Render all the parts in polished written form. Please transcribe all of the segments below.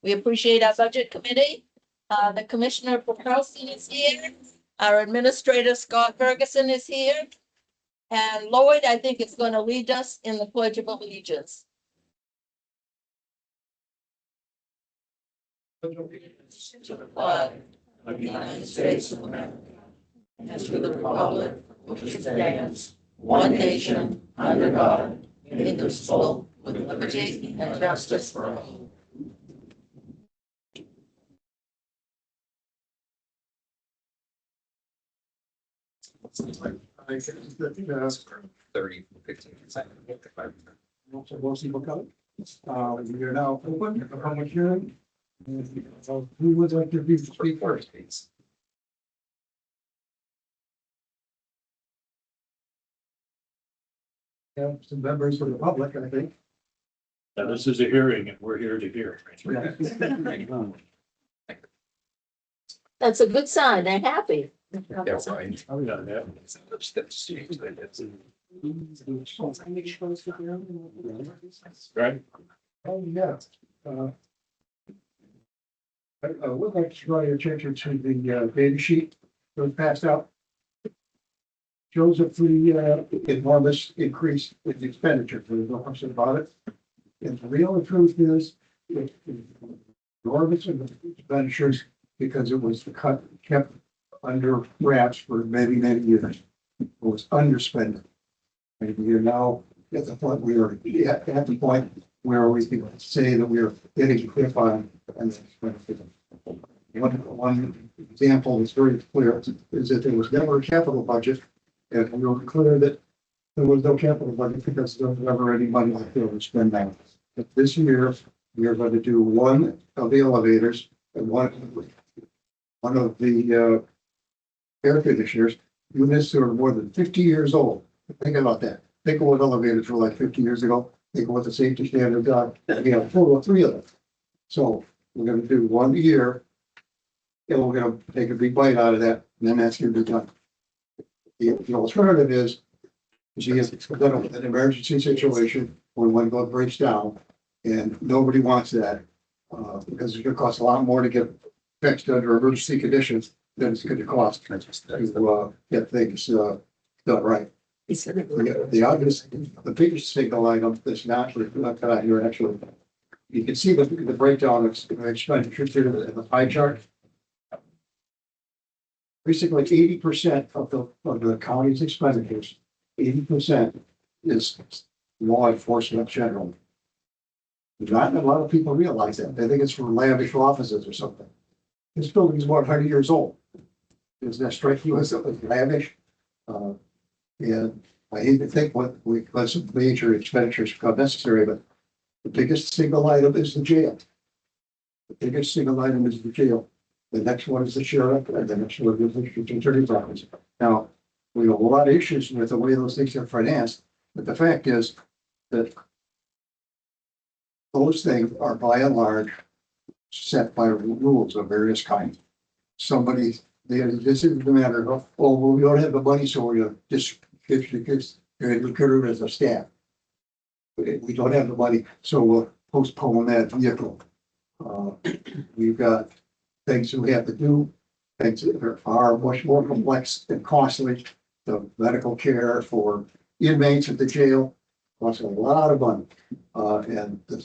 We appreciate our budget committee. The Commissioner Popelski is here. Our Administrator Scott Ferguson is here. And Lloyd, I think, is going to lead us in the Pledge of Allegiance. To the flag of the United States of America, and to the republic which stands one nation under God, indivisible, with liberty and justice for all. I think that 30-15%. most people come. We are now open for public hearing. So who would like to speak first, please? Yeah, some members for the public, I think. Now, this is a hearing and we're here to hear. That's a good sign. They're happy. That's right. Oh, yeah, yeah. Right? Oh, yeah. I would like to draw your attention to the data sheet that was passed out. Shows a pretty enormous increase in the expenditure. There's no question about it. And the real truth is, it's enormous in the expenditures because it was kept under wraps for many, many years. It was underspending. And we are now at the point where we can say that we are getting hit on. One example that's very clear is that there was never a capital budget, and we were clear that there was no capital budget because there was never any money left over to spend now. But this year, we are going to do one of the elevators and one of the air conditioners, units that are more than 50 years old. Think about that. Think of what elevators were like 50 years ago. Think of what the safety standards are. We have a total of 3 of them. So we're going to do 1 a year. And we're going to take a big bite out of that. And then that's going to be done. The alternative is you have an emergency situation when one glove breaks down. And nobody wants that because it's going to cost a lot more to get fixed under emergency conditions than it's going to cost to get things done right. The biggest signal item that's not reflected out here, actually, you can see the breakdown of expenditures here in the pie chart. Basically, 80% of the county's expenditures, 80% is law enforcement generally. Not a lot of people realize that. They think it's for lavish offices or something. This building is 100 years old. Doesn't that strike you as lavish? And I hate to think what some major expenditures become necessary, but the biggest single item is the jail. The biggest single item is the jail. The next one is the sheriff, and the next one is the attorney's office. Now, we have a lot of issues with the way those things are financed, but the fact is that those things are by and large set by rules of various kinds. This isn't a matter of, oh, well, we don't have the money, so we're going to just recruit as a staff. We don't have the money, so we'll postpone that vehicle. We've got things that we have to do, things that are much more complex and costly. The medical care for inmates at the jail costs a lot of money. And the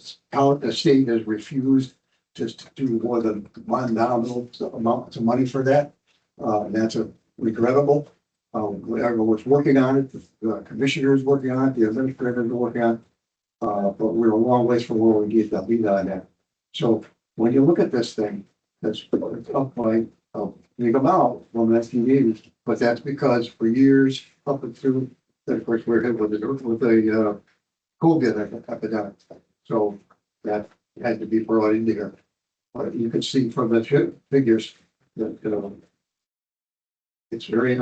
state has refused just to do more than one nominal amount of money for that. And that's regrettable. Everyone's working on it. The commissioner is working on it. The administrator is working on it. But we're a long ways from where we need to lead on that. So when you look at this thing, that's up by a big amount from STVs, but that's because for years up and through, of course, we're hit with the COVID epidemic. So that had to be brought into here. But you can see from the figures that it's very,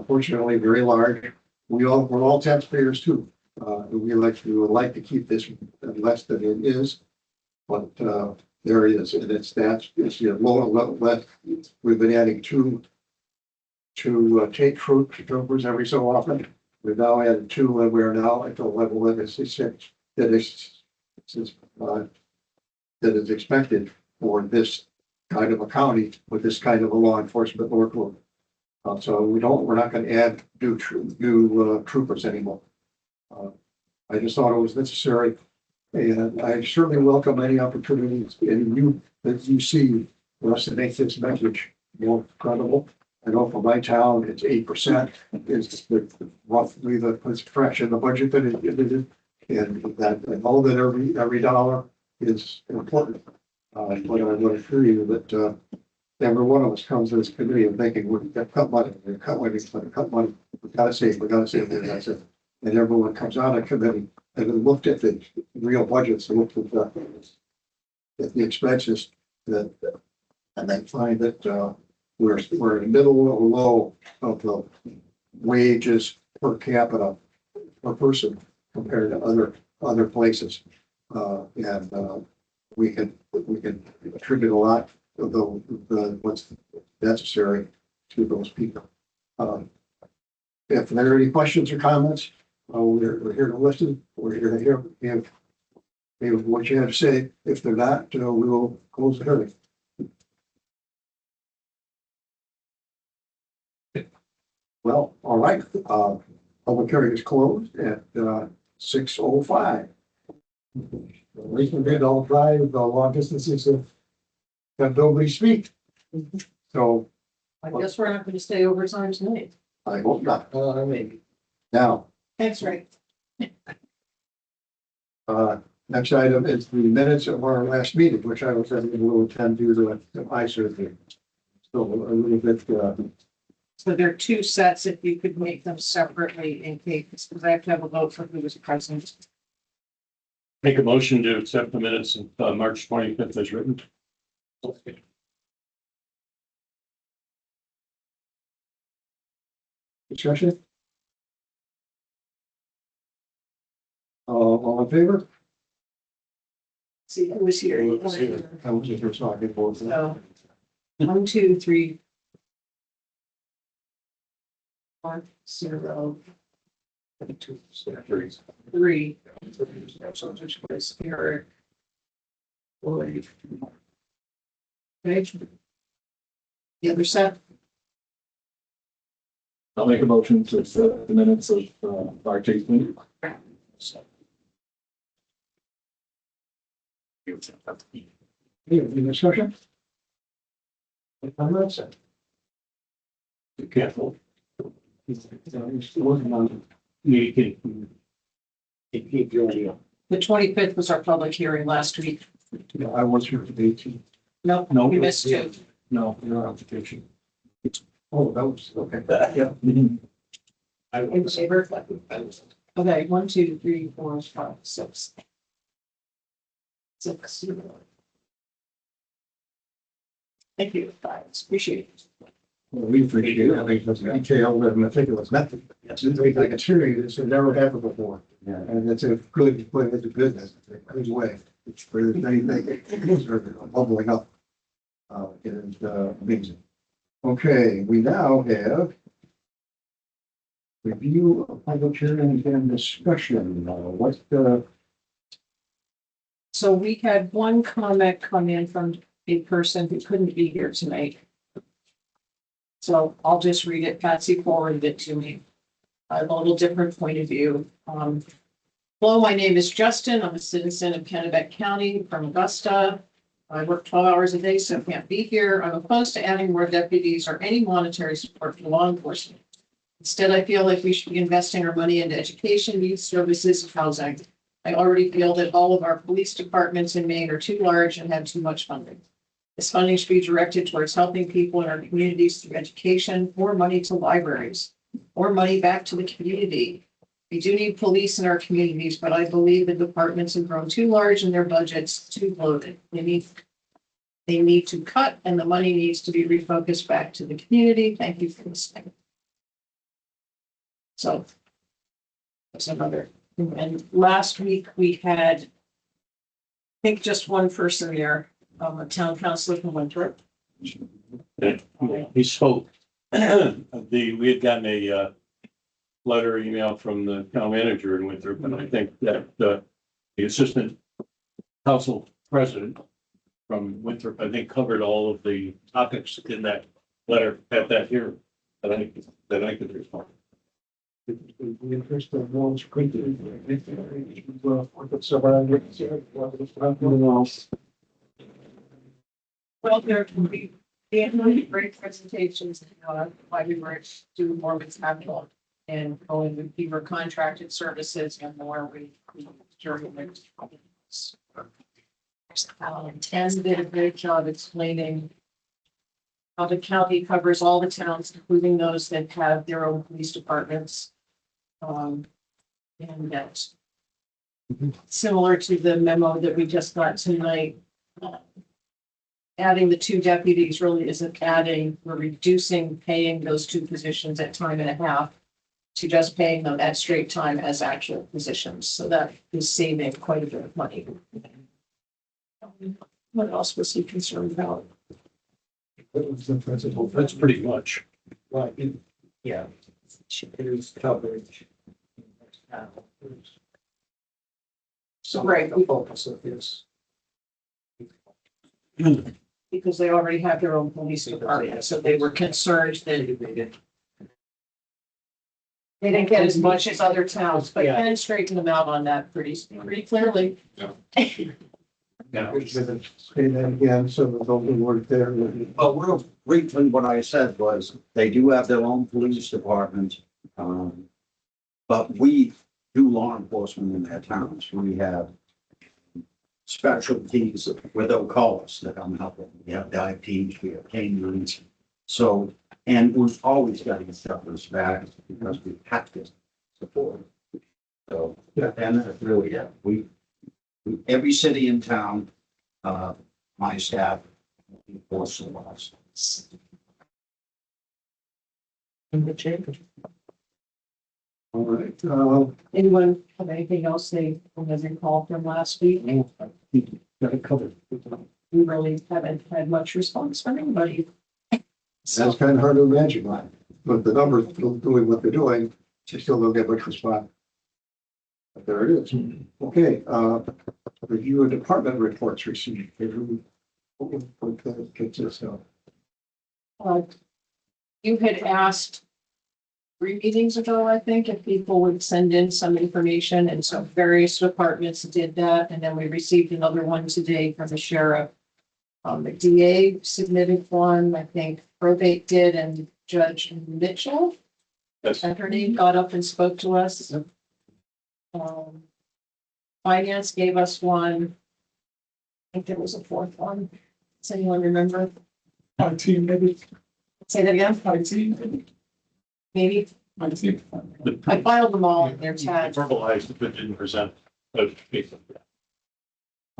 fortunately, very large. We're all taxpayers too. We would like to keep this less than it is, but there it is, and it's lower level. We've been adding two take troopers every so often. We've now added 2, and we're now at the level that is expected. for this kind of a county with this kind of a law enforcement workload. So we're not gonna add new troopers anymore. I just thought it was necessary. And I certainly welcome any opportunities that you see for us to make this message more credible. I know for my town, it's 8% is roughly the fraction of the budget that it is. And that, I know that every dollar is important. But I would assure you that, every one of us comes to this committee and thinking, we're gonna cut money, we're gonna cut money, we're gonna cut money. We gotta save, we gotta save, we gotta save. And everyone comes out of committee and looked at the real budgets, and looked at the expenses that, and they find that, we're in the middle or low of the wages per capita per person compared to other places. We can attribute a lot of the what's necessary to those people. If there are any questions or comments, we're here to listen. We're here to hear what you have to say. If they're not, we will close the hearing. Well, all right. Public hearing is closed at 6:05. We can get all drive the long distances of have nobody speak. So I guess we're not gonna stay overtime tonight. I hope not. Maybe. Now, Thanks, Ray. next item is the minutes of our last meeting, which I was unable to attend due to eye surgery. So a little bit, So there are two sets, if you could make them separately in case, because I have to have a vote for who was present. Make a motion to accept the minutes of March 25th as written. discussion? All in favor? See who was here. Who was here? I was just here talking for. So, 1, 2, 3. 1, 0, 2, 3. 3. Was here. Okay. The other set, I'll make a motion to accept the minutes of March 18th. Any discussion? Any comments? Be careful. He's working on communicating. the 25th was our public hearing last week. Yeah, I was here for the 18th. Nope, No. we missed 2. No, your application. Oh, that was, okay. Yeah. In favor? Okay, 1, 2, 3, 4, 5, 6. 6. Thank you, guys. Appreciate it. We appreciate it. I think it's detailed and meticulous method. Yes. I can assure you, this has never happened before. Yeah. And it's a good way to do business, it's a good way. It's for anything sort of bubbling up. And amazing. Okay, we now have review of public hearings and discussion. What's the, So we had one comment come in from a person who couldn't be here tonight. So I'll just read it. Patsy forwarded it to me. I have a little different point of view. Hello, my name is Justin. I'm a citizen of Kennebec County from Augusta. I work 12 hours a day, so can't be here. I'm opposed to adding more deputies or any monetary support for law enforcement. Instead, I feel like we should be investing our money into education, youth services, and housing. I already feel that all of our police departments in Maine are too large and have too much funding. This funding should be directed towards helping people in our communities through education, more money to libraries, more money back to the community. We do need police in our communities, but I believe the departments have grown too large and their budgets too bloated. They need to cut, and the money needs to be refocused back to the community. Thank you for listening. So that's another. And last week we had, I think, just one person there, a town councilor from Winthrop. He spoke. We had gotten a letter or email from the town manager in Winthrop, and I think that the assistant council president from Winthrop, I think covered all of the topics in that letter at that hearing that I could respond. The interest of those printed. Somewhere. Well, there can be, the really great presentations, why we were doing more with capital and going with fewer contracted services and more we during the. And did a great job explaining how the county covers all the towns, including those that have their own police departments. And that's similar to the memo that we just got tonight. Adding the 2 deputies really isn't adding, we're reducing paying those 2 positions at time and a half to just paying them at straight time as actual positions. So that is saving quite a bit of money. What else was he concerned about? That's pretty much. Right, yeah. It is coverage. So Right. the focus of this. Because they already have their own police department, so they were concerned that they didn't get as much as other towns, but Ken straightened them out on that pretty clearly. Yeah. Say that again, so that those who work there. Well, real briefly, what I said was they do have their own police department. But we do law enforcement in their towns. We have specialties where they'll call us to come help them. We have diabetes, we have canines. So, and we've always got each other's back because we have to support. So, yeah, and that's really it. Every city in town, my staff enforce the laws. In the chamber. All right, Anyone have anything else they hasn't called from last week? got it covered. We really haven't had much response from anybody. That's kind of hard to imagine, right? But the numbers still doing what they're doing, you still don't get much response. But there it is. Okay, review of department reports received. Get this out. You had asked 3 meetings ago, I think, if people would send in some information, and so various departments did that, and then we received another one today from the sheriff. The DA submitted one, I think probate did, and Judge Mitchell, Yes. her name, got up and spoke to us. Finance gave us one. I think there was a 4th one. Does anyone remember? IT, maybe. Say that again? IT, Maybe. IT. I filed them all in their tag. Verbalized, but didn't present. I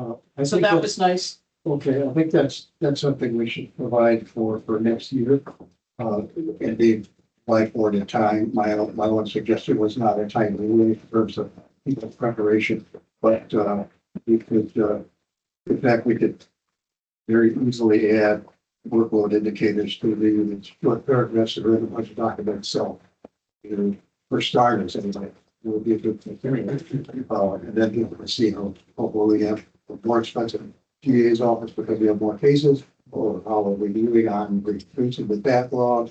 So think that that's- was nice. Okay, I think that's something we should provide for next year. And be like for the time, my own suggestion was not a timely way in terms of people's preparation, but, we could, in fact, we could very easily add workload indicators to the short paragraphs that are in the budget document itself. You know, for starters, anyway, it would be a good thing. And then people can see hopefully we have more expensive DA's office because we have more cases, or how are we doing on reducing the backlog,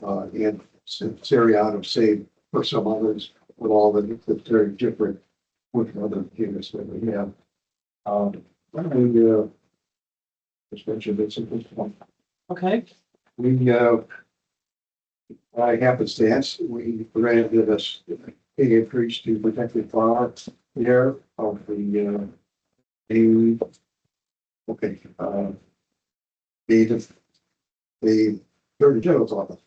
and seriatim of save for some others with all the very different with other units that we have. Just mentioned this at this point. Okay. We, by happenstance, we granted us a increase to protected fire here of the, okay, the Attorney General's office.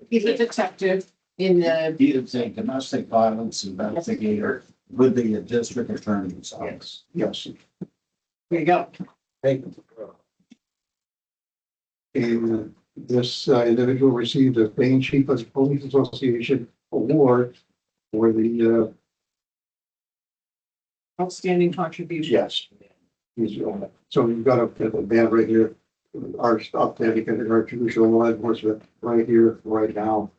He's a detective in the, He is a domestic violence investigator with the district attorney's office. Yes. there you go. And this individual received a Bain Chief of the Police Association award for the, Outstanding contribution. yes. So you've got a band right here, our outstanding and our traditional law enforcement right here, right now.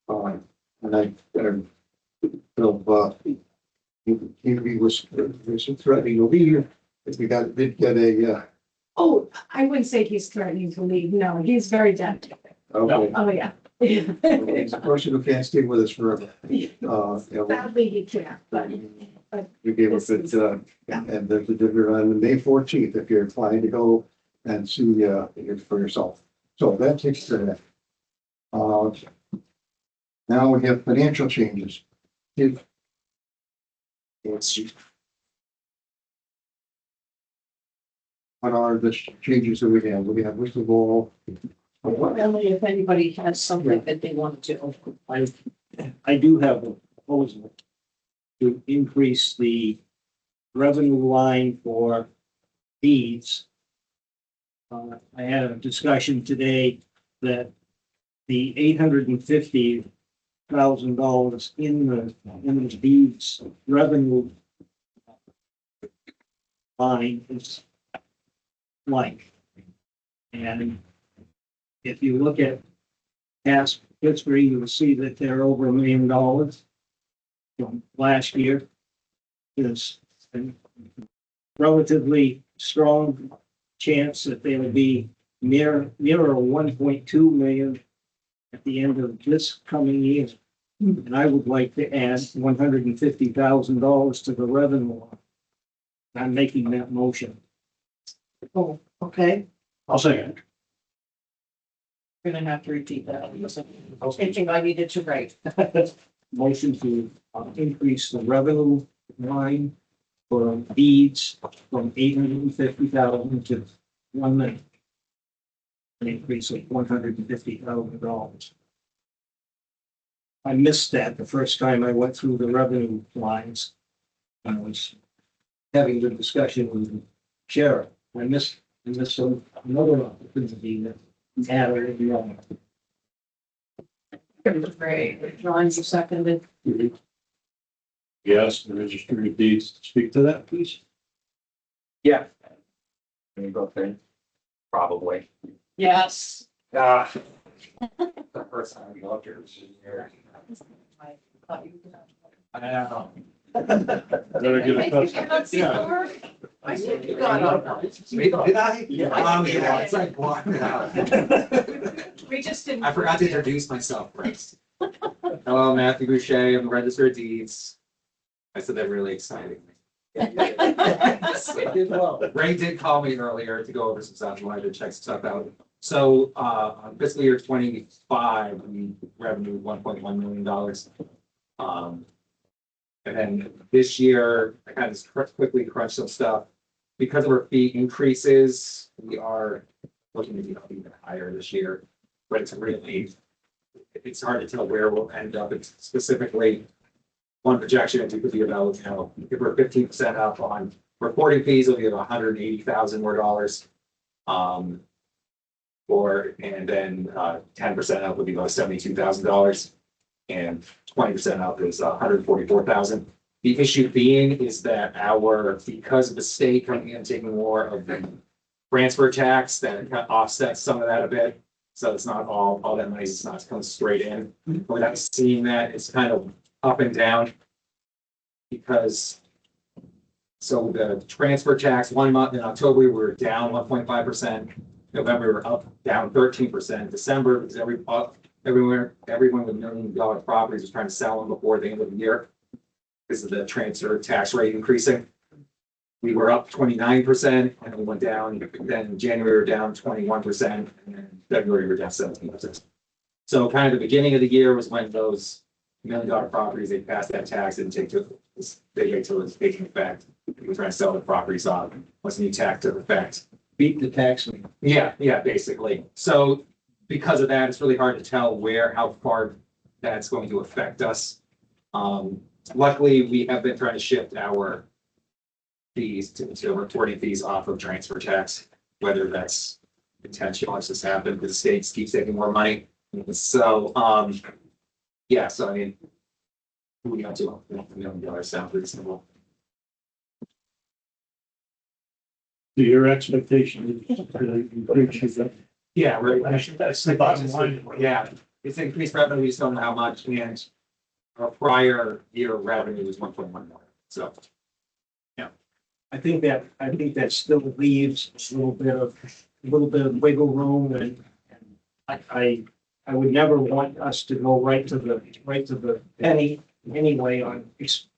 And I, Bill, he was threatening to leave, did get a, Oh, I wouldn't say he's threatening to leave. No, he's very tempted. okay. Oh, yeah. He's a person who can't stay with us forever. You know, Sadly, he can't, but we gave us it, and there's a dinner on May 14th if you're inclined to go and see, it for yourself. So that takes care of that. Now we have financial changes. If- What are the changes that we have? We have, first of all, Only if anybody has something that they want to do. I do have a proposal to increase the revenue line for deeds. I had a discussion today that the $850,000 in the deeds revenue line is blank. And if you look at past history, you'll see that they're over $1 million from last year. There's a relatively strong chance that they will be near or 1.2 million at the end of this coming year. And I would like to add $150,000 to the revenue line. I'm making that motion. Oh, okay, I'll say it. you're gonna have to repeat that. Thinking I needed to write. Motion to increase the revenue line for deeds from 850,000 to 1 million. An increase of $150,000. I missed that the first time I went through the revenue lines. I was having the discussion with the sheriff. I missed another opportunity that added wrong. Great, John, you seconded. Yes, the registry of deeds. Speak to that, please. Yeah. Can you both in? Probably. Yes. Ah. The first time we looked here was here. I know. Better get a custom. Yeah. I think you got on. Did I? Yeah. Oh, yeah, it's like blocking it out. We just didn't. I forgot to introduce myself first. Hello, Matthew Boucher, I'm the Register of Deeds. I said that really exciting. Ray did call me earlier to go over some stuff, wanted to check some stuff out. So, on fiscal year 25, we revenue $1.1 million. And then this year, I kind of quickly crunched some stuff. Because of our fee increases, we are looking to be even higher this year. But it's hard to tell where we'll end up. It's specifically one projection could be about, if we're 15% up on reporting fees, it'll be about $180,000 more dollars. And then 10% up would be about $72,000. And 20% up is $144,000. The issue being is that because of the state coming in and taking more of the transfer tax, that kind of offsets some of that a bit. So it's not all that money is not coming straight in. But without seeing that, it's kind of up and down. Because so the transfer tax 1 month in October, we were down 1.5%. November, we were up down 13%. December, because everyone with $1 million properties was trying to sell them before the end of the year because of the transfer tax rate increasing. We were up 29% and we went down. Then in January, we were down 21%, and then February, we were down 17%. So kind of the beginning of the year was when those $1 million properties, they passed that tax and they wait till it's taking effect. We were trying to sell the properties off once the new tax took effect. Beat the tax man. Yeah, basically. So because of that, it's really hard to tell how far that's going to affect us. Luckily, we have been trying to shift our fees to reporting fees off of transfer tax, whether that's intentional, it's just happened, because the states keep taking more money. So, yeah, so I mean, we got to $1 million sound reasonable. So your expectation is to increase that. Yeah, that's the bottom line. Yeah, it's increased revenue, we just don't know how much, and our prior year revenue was 1.1 million, so. Yeah. I think that still leaves a little bit of wiggle room and I would never want us to go right to the penny anyway on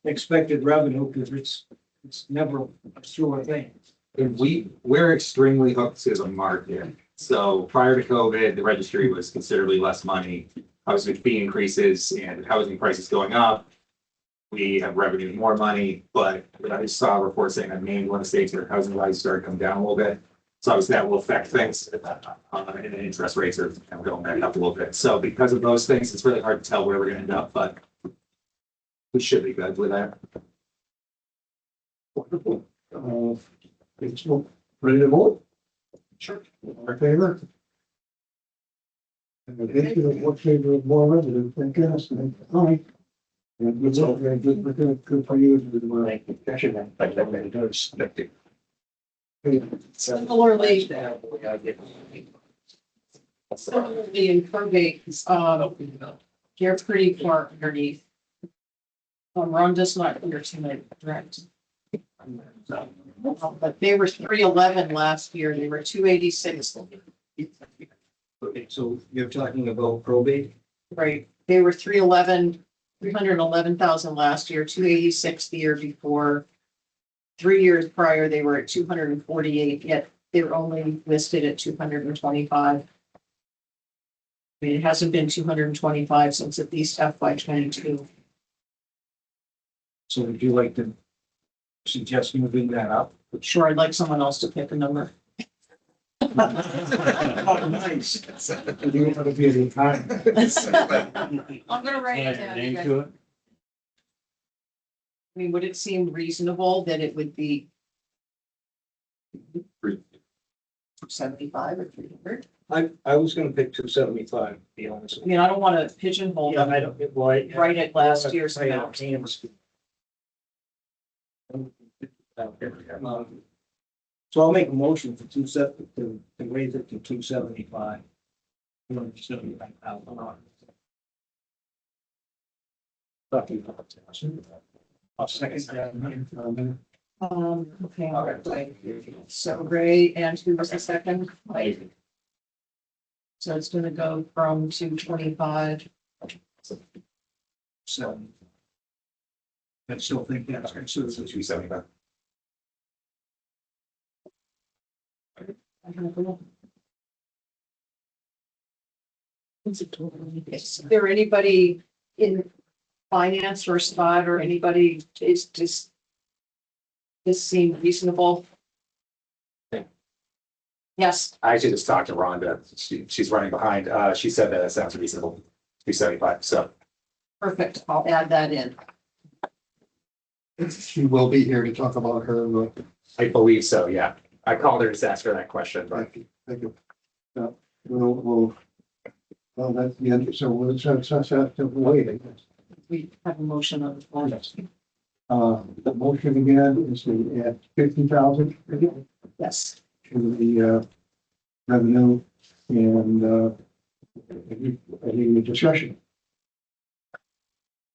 expected revenue, because it's never a sure thing. And we're extremely hooked to the market. So prior to COVID, the registry was considerably less money. Obviously, with fee increases and housing prices going up, we have revenue more money, but I just saw a report saying that Maine, one of the states where housing values started to come down a little bit. So obviously that will affect things, and the interest rates are kind of going back up a little bit. So because of those things, it's really hard to tell where we're gonna end up, but we should be good with that. Wonderful. It's ready to vote? Sure. All in favor? And if you have more favor of more revenue, thank goodness, and aye. And good for you. Similarly, similarly in probate, you're pretty far underneath. Rhonda's not here tonight, correct? But they were 311 last year, they were 286. Okay, so you're talking about probate? Right, they were 311,000 last year, 286 the year before. 3 years prior, they were at 248, yet they're only listed at 225. I mean, it hasn't been 225 since at least FY22. So would you like to suggest moving that up? Sure, I'd like someone else to pick a number. Oh, nice. You're gonna be in time. I'm gonna write it Add your down. name you guys. to it. I mean, would it seem reasonable that it would be 75 or 300? I was gonna pick 275, to be honest. I mean, I don't want to pigeonhole Yeah, them I don't, well, I. right at last year's I amount. So I'll make a motion for to raise it to 275. I'll second that. Okay. So Ray, and who was the second? So it's gonna go from 225. So. I still think that's considered. 275. Is there anybody in finance or Scott or anybody is just this seem reasonable? Yes, I actually just talked to Rhonda. She's running behind. She said that sounds reasonable. 275. So perfect. I'll add that in. She will be here to talk about her, I believe so. Yeah. I called her to ask her that question, but thank you. We'll, well, that's the end, so we'll just have to wait, I guess. We have a motion on the floor. The motion again is to add 50,000 Yes. to the revenue and any discussion.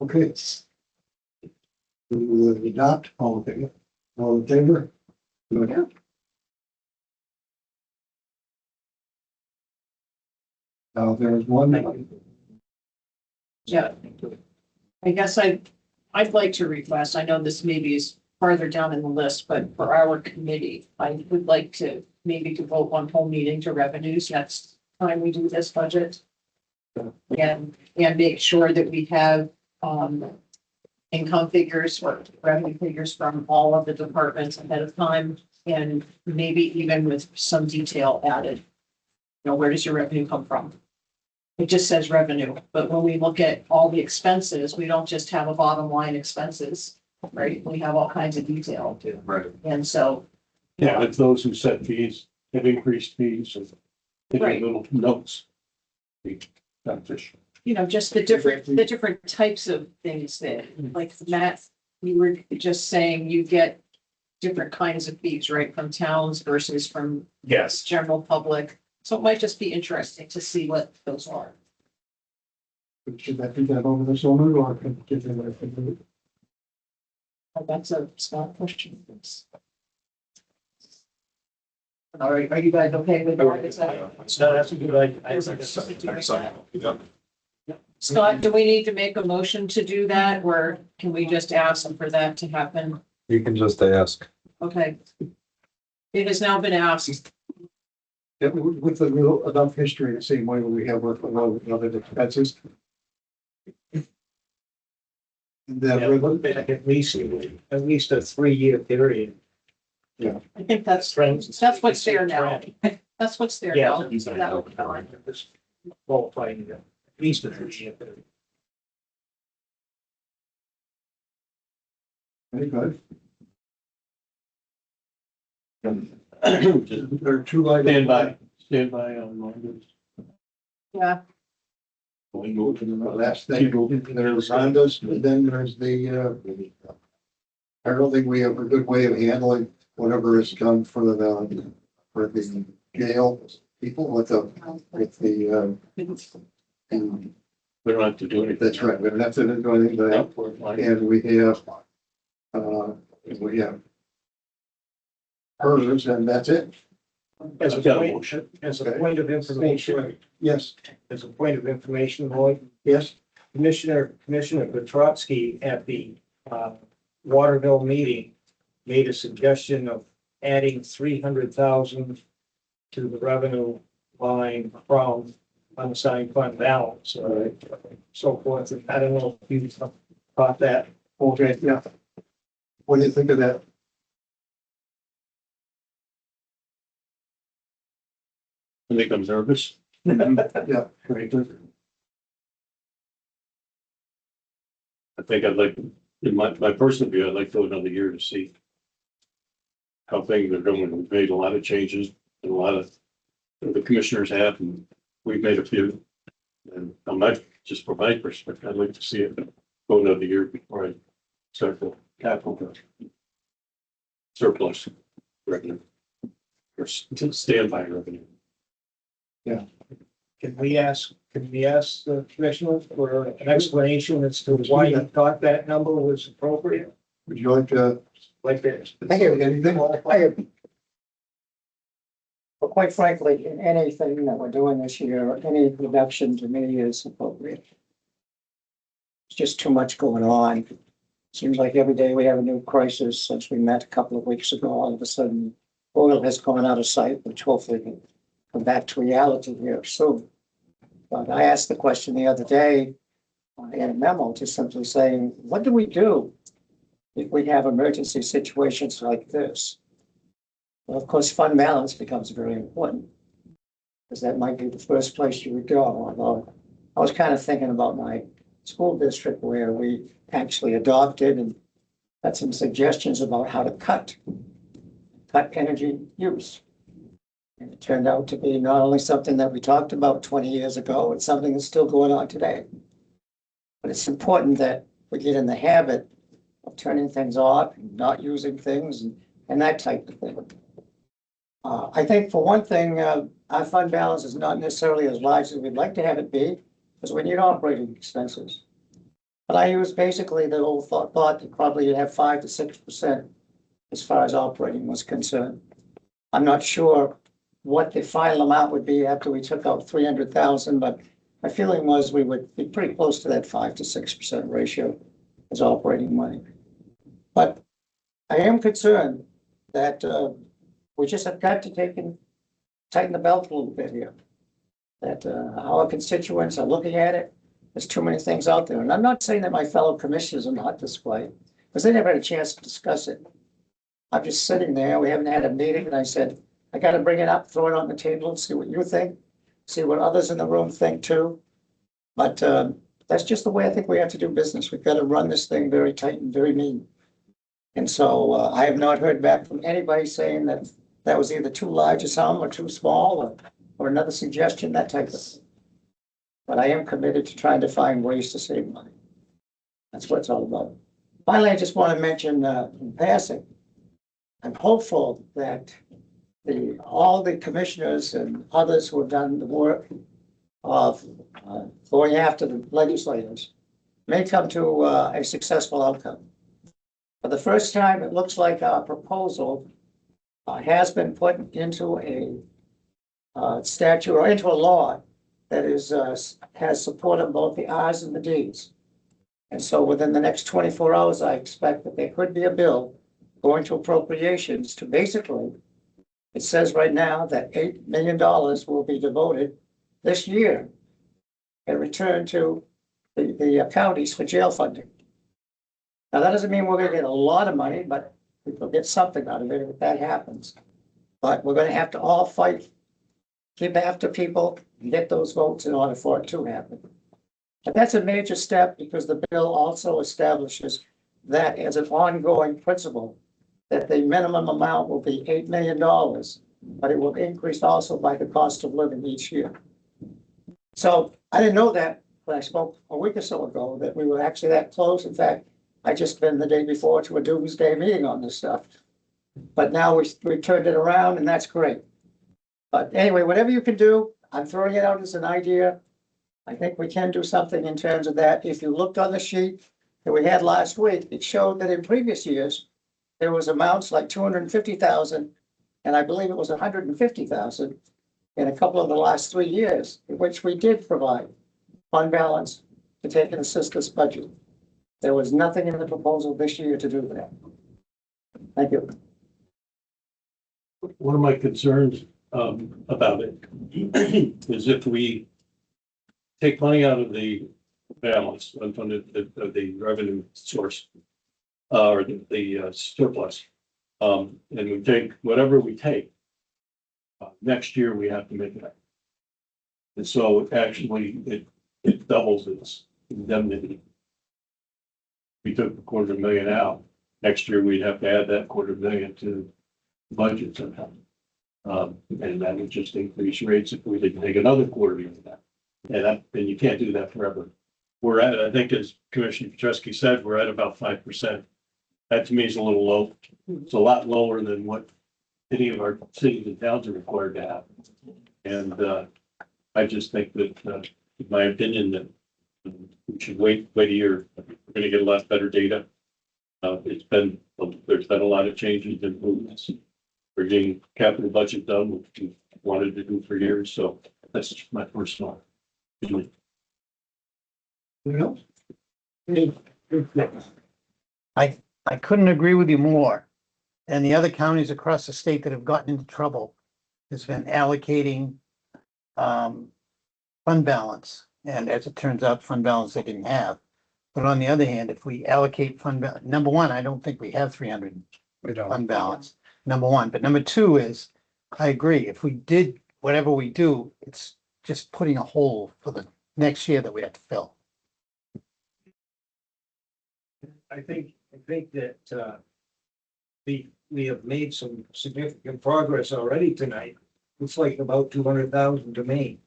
Okay. We will adopt all of it. All in favor? Good. Now, there's one. Yeah. I guess I'd like to request, I know this maybe is farther down in the list, but for our committee, I would like to maybe devote one whole meeting to revenues next time we do this budget. And make sure that we have, income figures or revenue figures from all of the departments ahead of time. And maybe even with some detail added. You know, where does your revenue come from? It just says revenue, but when we look at all the expenses, we don't just have a bottom line expenses, right? We have all kinds of detail too. right. And so, Yeah, if those who set fees have increased fees and Right. little notes. Be beneficial. you know, just the different types of things that, like Matt, you were just saying you get different kinds of fees, right? From towns versus from Yes. general public. So it might just be interesting to see what those are. Should I think that over this owner or can get them? That's a Scott question. All right, are you guys okay with that? So that's a good idea. Scott, do we need to make a motion to do that, or can we just ask for that to happen? You can just ask. Okay. It has now been asked. Yeah, with the real enough history, the same way we have with a lot of other expenses. And then Yeah, we're look looking back at least a 3-year period. I think that's what's there now. That's what's there now. So that will be fine. Qualifying at least a 3-year period. very good. Just There are two items. stand by on Mondays. Yeah, We move to The the last thing, there's Hondas, and then there's the, I don't think we have a good way of handling whatever is done for the jail people with the, and We don't have to do anything. that's right, we don't have to do anything to that. And we have hers, and that's it. As a I've got a point, motion. as a point of information, Yes, as a point of information, Lloyd, yes, Commissioner Petrowski at the Waterville meeting made a suggestion of adding 300,000 to the revenue line from unassigned fund balance, so forth. And I don't know if you caught that. okay, yeah. What do you think of that? I think I'm nervous. Yeah, very good. I think I'd like, in my personal view, I'd like to go another year to see how things are going. We've made a lot of changes, and a lot of the commissioners have, and we've made a few. And I'm not, just from my perspective, I'd like to see it go another year before I start the capital surplus revenue or standby revenue. Can we ask the commissioner for an explanation as to why you thought that number was appropriate? Would you like to Like this? say anything? Well, quite frankly, in anything that we're doing this year, any reduction to me is appropriate. It's just too much going on. Seems like every day we have a new crisis. Since we met a couple of weeks ago, all of a sudden, oil has gone out of sight, which hopefully can come back to reality here soon. But I asked the question the other day in a memo, just simply saying, what do we do if we have emergency situations like this? Well, of course, fund balance becomes very important, because that might be the first place you would go. Although I was kind of thinking about my school district where we actually adopted and had some suggestions about how to cut energy use. And it turned out to be not only something that we talked about 20 years ago, it's something that's still going on today. But it's important that we get in the habit of turning things off, and not using things, and that type of thing. I think for one thing, our fund balance is not necessarily as large as we'd like to have it be, because we need operating expenses. But I use basically the old thought that probably you'd have 5 to 6% as far as operating was concerned. I'm not sure what the final amount would be after we took out 300,000, but my feeling was we would be pretty close to that 5 to 6% ratio as operating money. But I am concerned that we just have got to tighten the belt a little bit here. That our constituents are looking at it. There's too many things out there. And I'm not saying that my fellow commissioners are not this way, because they never had a chance to discuss it. I'm just sitting there. We haven't had a meeting, and I said, I got to bring it up, throw it on the table, and see what you think, see what others in the room think too. But that's just the way I think we have to do business. We've got to run this thing very tight and very mean. And so I have not heard back from anybody saying that that was either too large a sum or too small, or another suggestion, that type of thing. But I am committed to trying to find ways to save money. That's what it's all about. Finally, I just want to mention in passing, I'm hopeful that all the commissioners and others who have done the work of going after the legislators may come to a successful outcome. For the first time, it looks like our proposal has been put into a statute or into a law that is, has support of both the Rs and the Ds. And so within the next 24 hours, I expect that there could be a bill going to appropriations to basically, it says right now that $8 million will be devoted this year and return to the counties for jail funding. Now, that doesn't mean we're gonna get a lot of money, but we'll get something out of it if that happens. But we're gonna have to all fight, keep after people, and get those votes in order for it to happen. But that's a major step because the bill also establishes that as an ongoing principle, that the minimum amount will be $8 million, but it will increase also by the cost of living each year. So I didn't know that when I spoke a week or so ago, that we were actually that close. In fact, I just been the day before to a doomsday meeting on this stuff. But now we turned it around and that's great. But anyway, whatever you can do, I'm throwing it out as an idea. I think we can do something in terms of that. If you looked on the sheet that we had last week, it showed that in previous years, there was amounts like 250,000, and I believe it was 150,000 in a couple of the last 3 years, in which we did provide fund balance to take and assist this budget. There was nothing in the proposal this year to do that. Thank you. One of my concerns about it is if we take money out of the balance, unfunded, the revenue source, or the surplus, and we take whatever we take, next year we have to make it up. And so actually it doubles its indemnity. We took $250,000 out. Next year we'd have to add that $250,000 to the budget somehow. And that would just increase rates if we didn't take another $250,000 of that. And you can't do that forever. We're at, I think as Commissioner Petruski said, we're at about 5%. That to me is a little low. It's a lot lower than what any of our cities and towns are required to have. And I just think that, in my opinion, that we should wait a year. We're gonna get a lot better data. There's been a lot of changes and movements. We're getting capital budget done, which we wanted to do for years, so that's just my personal opinion. Anything else? I couldn't agree with you more. And the other counties across the state that have gotten into trouble has been allocating fund balance. And as it turns out, fund balance they didn't have. But on the other hand, if we allocate number one, I don't think we have 300 fund balance, number one. But number two is, I agree, if we did whatever we do, it's just putting a hole for the next year that we have to fill. I think that we have made some significant progress already tonight. Looks like about 200,000 to me.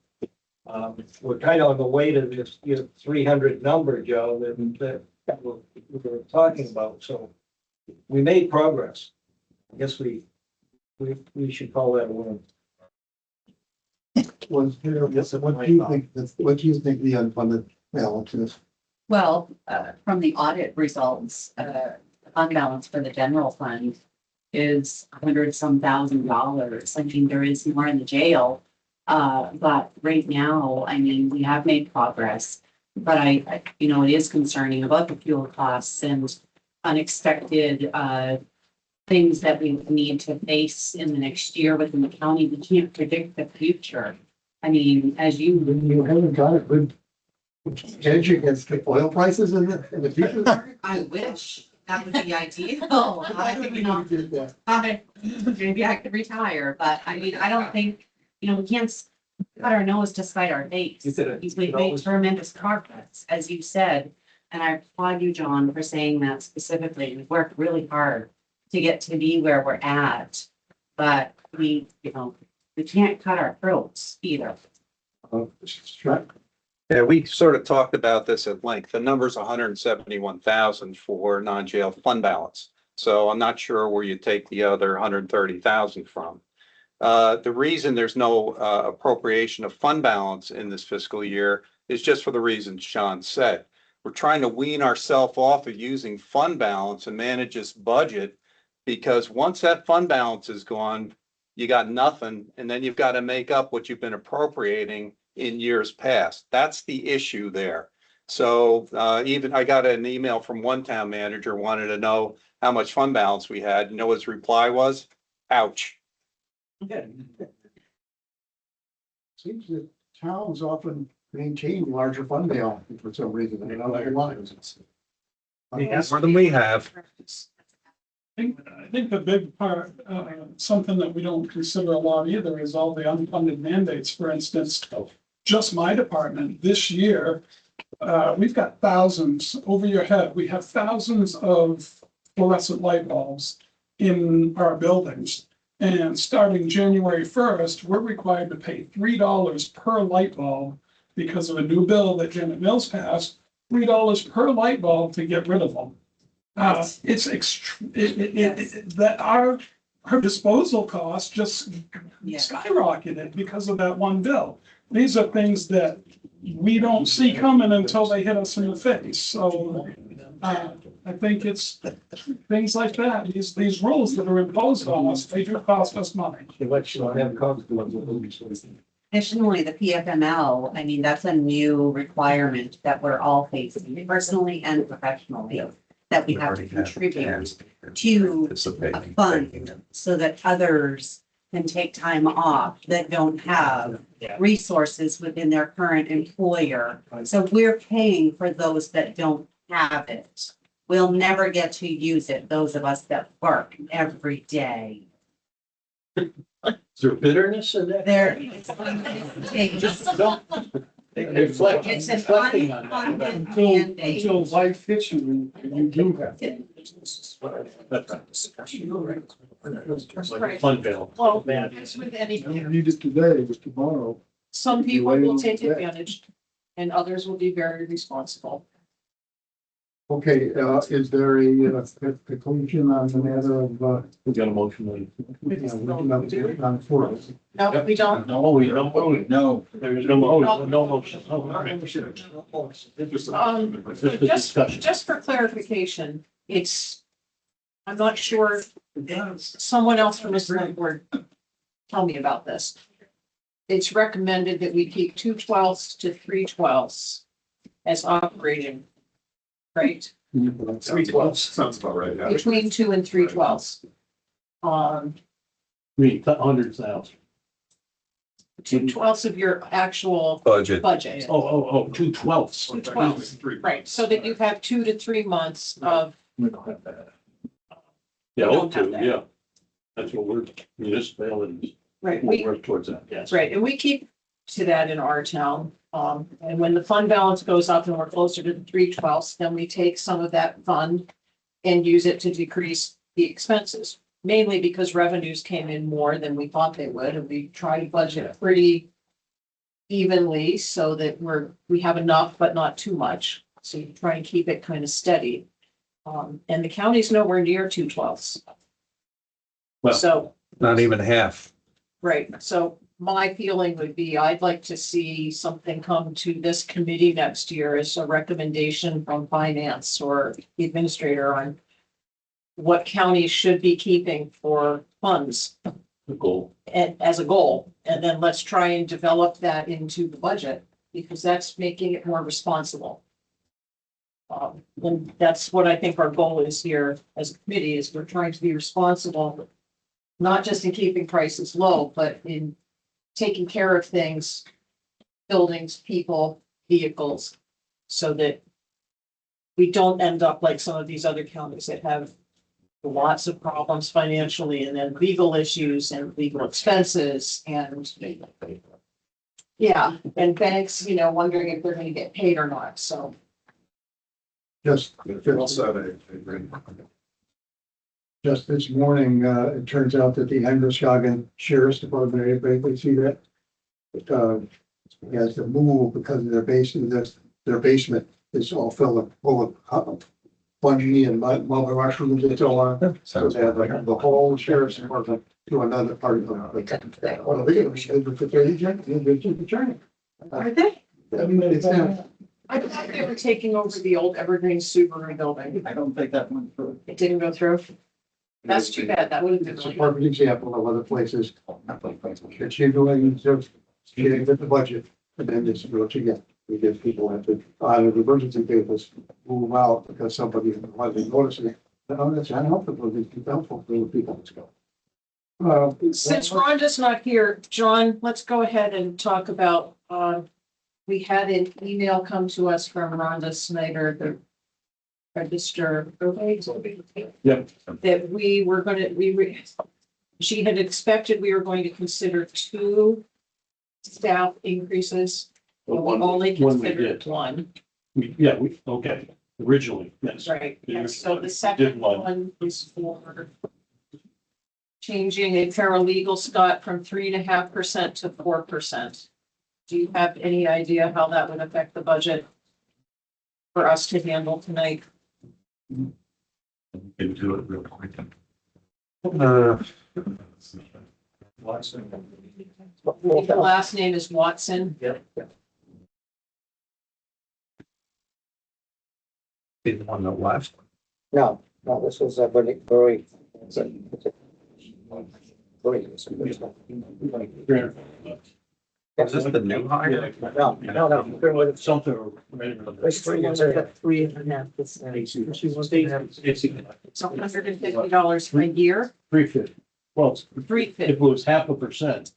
We're kind of on the way to this 300 number, Joe, that we're talking about. So we made progress. I guess we should call that a win. What do you think the unfunded balance is? Well, from the audit results, fund balance for the general fund is $100-some thousand. I mean, there is more in the jail. But right now, I mean, we have made progress, but I it is concerning about the fuel costs and unexpected, things that we need to face in the next year within the county. We can't predict the future. I mean, as you haven't got a good hedge against the oil prices in the future? I wish that would be ideal. Maybe I could retire, but I mean, I don't think, we can't cut our nose to spite our face. We've made tremendous progress, as you said, and I applaud you, John, for saying that specifically. We've worked really hard to get to be where we're at, but we can't cut our throats either. Yeah, we sort of talked about this at length. The number's 171,000 for non-jail fund balance. So I'm not sure where you take the other 130,000 from. The reason there's no appropriation of fund balance in this fiscal year is just for the reasons Sean said. We're trying to wean ourselves off of using fund balance and manage this budget Because once that fund balance is gone, you got nothing, and then you've got to make up what you've been appropriating in years past. That's the issue there. So even I got an email from one town manager, wanted to know how much fund balance we had. You know what his reply was? Ouch. Seems that towns often maintain larger fund balance for some reason. I don't know why. More than we have. I think the big part, something that we don't consider a lot either is all the unfunded mandates. For instance, just my department this year, we've got thousands over your head. We have thousands of fluorescent light bulbs in our buildings. And starting January 1st, we're required to pay $3 per light bulb because of a new bill that Janet Mills passed, $3 per light bulb to get rid of them. It's that our disposal costs just skyrocketed because of that one bill. These are things that we don't see coming until they hit us in the face. So I think it's things like that. These rules that are imposed on us, they do cost us money. Additionally, the PFML, I mean, that's a new requirement that we're all facing personally and professionally, that we have to contribute to a fund so that others can take time off that don't have resources within their current employer. So we're paying for those that don't have it. We'll never get to use it, those of us that work every day. Is there bitterness in that? There. Reflecting It's an on unfunded until mandate. life hits you and you do have. Like fund balance. Well, as with You anything, don't need it today, but tomorrow. some people will take advantage and others will be very responsible. Okay, is there a conclusion on the matter of, We got a motion. on four? No, we don't. No, we don't vote. No, There's no motion, no motion. Oh, all right. So just for clarification, it's, I'm not sure, someone else from the select board tell me about this. It's recommended that we keep 2/12 to 3/12 as operating, right? 3/12 sounds about right. Yeah. Between 2 and 3/12. We, 100,000. 2/12 of your actual Budget. budget. Oh, 2/12. 2/12, right, so that you have 2 to 3 months of, We don't have that. Yeah, We don't hope to, have that. yeah. That's what we're, municipalities, right, we'll we, work towards that, yes. right, and we keep to that in our town. And when the fund balance goes up and we're closer to the 3/12, then we take some of that fund and use it to decrease the expenses, mainly because revenues came in more than we thought they would, and we try to budget pretty evenly so that we have enough, but not too much. So you try and keep it kind of steady. And the county's nowhere near 2/12. Well- So, Not even half. right, so my feeling would be, I'd like to see something come to this committee next year as a recommendation from finance or the administrator on what counties should be keeping for funds The goal. as a goal. And then let's try and develop that into the budget, because that's making it more responsible. And that's what I think our goal is here as a committee, is we're trying to be responsible, not just in keeping prices low, but in taking care of things, buildings, people, vehicles, so that we don't end up like some of these other counties that have lots of problems financially, and then legal issues and legal expenses and yeah, and banks, wondering if they're gonna get paid or not, so. Just this morning, it turns out that the Androscoggin Sheriff's Department, everybody see that? Has to move because of their basement, their basement is all full of fungi and mushrooms and so on. So they have like the whole Sheriff's Department to another part of the. Well, they're going to attorney. Are they? I mean, it's, I thought they were taking over the old Evergreen Subaru building. I don't think that went through. It didn't go through. That's too bad. That would have been It's a really. perfect example of other places that you're doing, just getting with the budget, and then this is what you get. We get people have to, out of emergency papers, move out because somebody wasn't noticing it. No, that's unhelpful, it's helpful for the people to go. Since Rhonda's not here, John, let's go ahead and talk about, we had an email come to us from Rhonda Snyder, the register. Yep. That we were gonna, she had expected we were going to consider 2 staff increases. But we only One we considered did. one, Okay, originally, yes. right? You- And so the did second one. one is for changing a paralegal, Scott, from 3.5% to 4%. Do you have any idea how that would affect the budget for us to handle tonight? Can do it real quick. The last name is Watson. Be the one that left. No, no, this is a very, very. Is this the new hire? No, no, been with it. Something. It's 3.5%. It's $150 a year, 350. Well, if $350. it was 0.5%,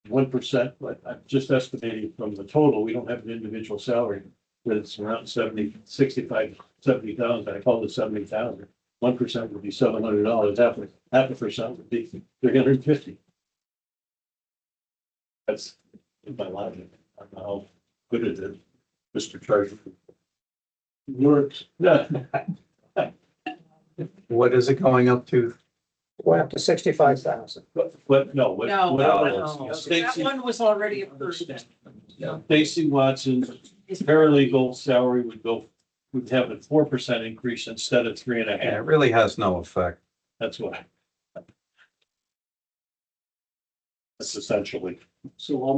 1%, but I'm just estimating from the total, we don't have an individual salary. But it's around 70, 65, 70,000. I call it 70,000. 1% would be $700. Half a percent would be 350. That's my logic. I don't know how good it is, Mr. Treasurer. Works. Yeah. What is it going up to? Went up to 65,000. But no, what? No, no. That Stacy, one was already approved. Stacy Watson's paralegal salary would have a 4% increase instead of 3.5. Yeah, it really has no effect. That's why. That's essentially. So I'll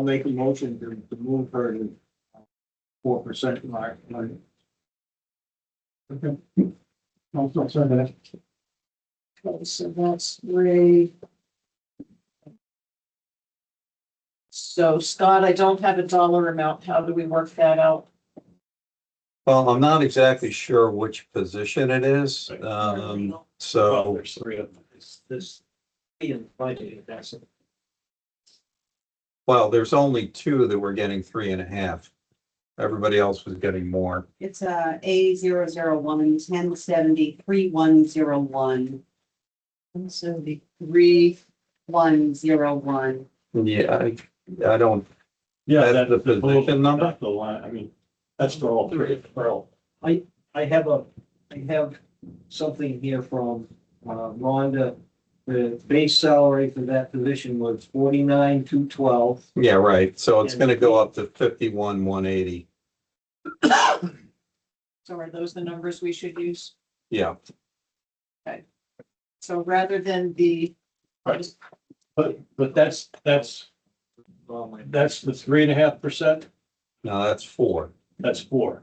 make a motion to move her to 4% mark. Okay. I'll send that. Okay, so that's Ray. So Scott, I don't have a dollar amount. How do we work that out? Well, I'm not exactly sure which position it is. Well, So there's 3 of them. This in budget, that's it. well, there's only 2 that were getting 3.5. Everybody else was getting more. It's A001 1070 3101 173. 101. Yeah, I don't, Yeah, That's that's the position number? Not the line, I mean, that's for all 3, for all. I have something here from Rhonda. The base salary for that position was 49,212. yeah, right. So it's gonna go up to 51,180. So are those the numbers we should use? Yeah, So rather than the. Right. But that's the 3.5%, no, that's 4. that's 4.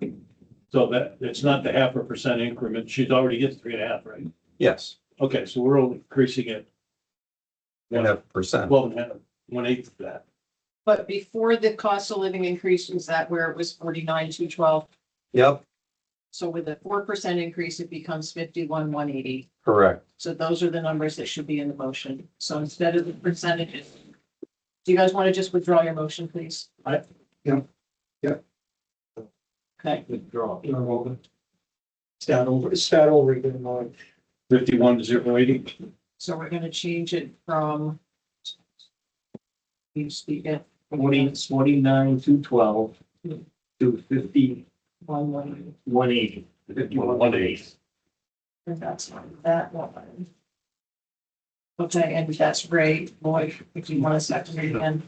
So that, it's not the 0.5% increment, she's already gets 3.5, right? Yes, Okay, so we're only increasing it 1.5%. 12.5, 1/8 of that. But before the cost of living increase, was that where it was 49,212? Yep, So with a 4% increase, it becomes 51,180. correct. So those are the numbers that should be in the motion. So instead of the percentages. Do you guys want to just withdraw your motion, please? Yeah. Okay, Withdraw. Start over again, Mark. 51,080. so we're gonna change it from. You speak it. 49,212 to 51,180. 1/8. And that's on that one. Okay, and that's Ray Boyd, if you want to second it again.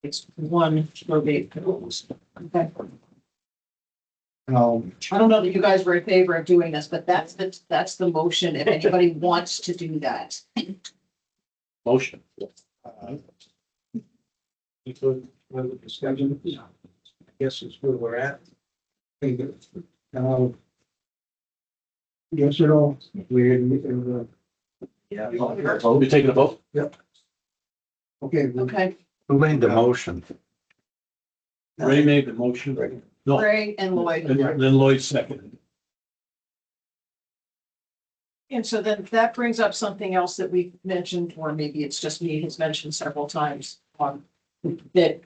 It's one probate. Okay. I don't know that you guys were in favor of doing this, but that's the motion, if anybody wants to do that. Motion. You put, the discussion, I guess is where we're at. Yes or no? Yeah. You taking a vote? Okay. Okay, Who made the motion? Ray made the motion. No, Ray and Lloyd. and then Lloyd seconded. And so then that brings up something else that we've mentioned, or maybe it's just me, has mentioned several times, that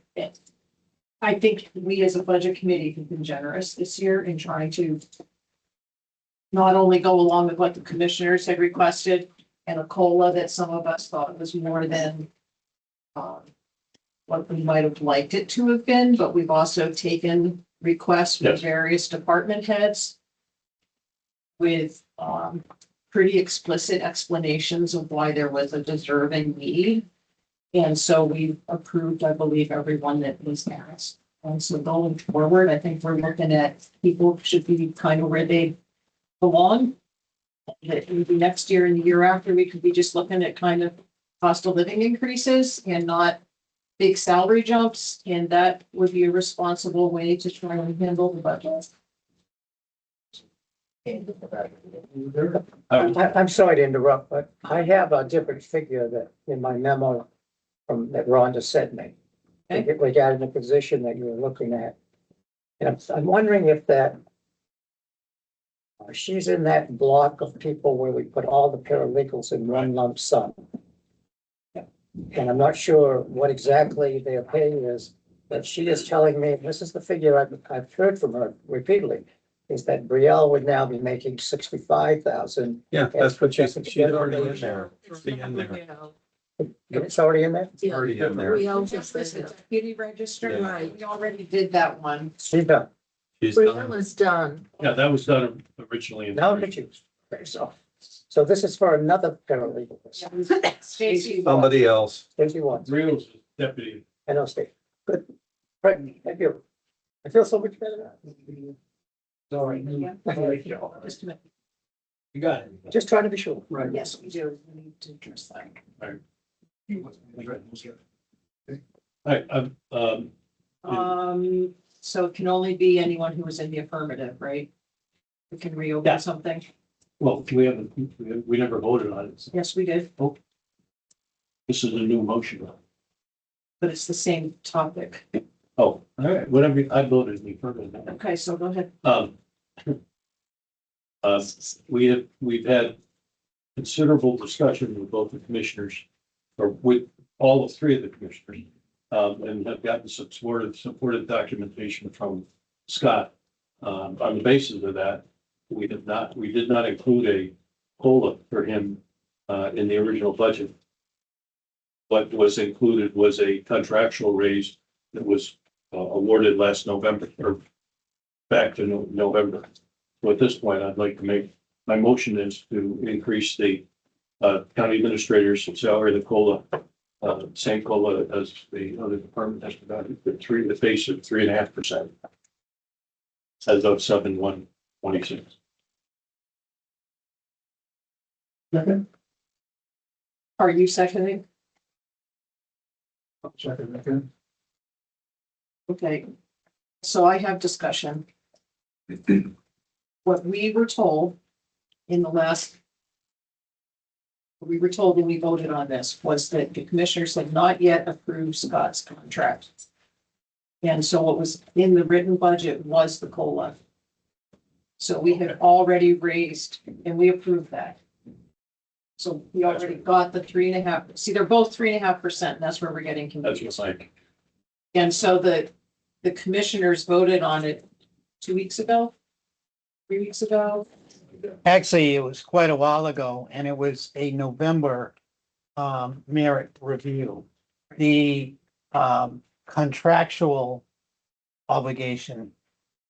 I think we as a budget committee have been generous this year in trying to not only go along with what the commissioners had requested and a COLA that some of us thought was more than what we might have liked it to have been, but we've also taken requests from Yes. various department heads with pretty explicit explanations of why there was a deserving need. And so we approved, I believe, everyone that was asked. And so going forward, I think we're looking at people should be kind of where they belong. That maybe next year and the year after, we could be just looking at kind of cost of living increases and not big salary jumps. And that would be a responsible way to try and handle the budget. I'm sorry to interrupt, but I have a different figure that in my memo from that Rhonda sent me. Okay. Regarding the position that you were looking at. And I'm wondering if that she's in that block of people where we put all the paralegals in one lump sum. And I'm not sure what exactly their pay is, but she is telling me, this is the figure I've heard from her repeatedly, is that Brielle would now be making 65,000. Yeah, that's what she's already in there. It's in there. It's already in there? It's already in there. Deputy register, Yeah. right? We already did that one. She's done. She's Brielle done. is done. Yeah, that was done originally. in- Now that you, so this is for another paralegal. Stacy. Somebody else. Stacey wants, Reals deputy. I know, Stacey. Good. Right, thank you. I feel so much better now. Sorry. Just a minute. You got it. Just trying to be sure. Right. Yes, we do. We need to address that. All right, So it can only be anyone who was in the affirmative, right? We can Yeah. reopen something. well, we never voted on it. Yes, we did, This is a new motion. but it's the same topic. Oh, all right, whatever, I voted in the affirmative. Okay, so go ahead. We've had considerable discussion with both the commissioners, or with all three of the commissioners, and have gotten some supportive documentation from Scott. On the basis of that, we did not include a COLA for him, in the original budget. What was included was a contractual raise that was awarded last November, or back to November. So at this point, I'd like to make, my motion is to increase the county administrator's salary, the COLA, same COLA as the other department has provided, the base of 3.5%. As of 7/1/26. Are you seconding? Okay, so I have discussion. What we were told in the last, what we were told when we voted on this was that the commissioners had not yet approved Scott's contract. And so what was in the written budget was the COLA. So we had already raised, and we approved that. So we already got the 3.5, see, they're both 3.5%, and that's where we're getting That's confused. what's like, And so the commissioners voted on it 2 weeks ago, 3 weeks ago. Actually, it was quite a while ago, and it was a November merit review. The contractual obligation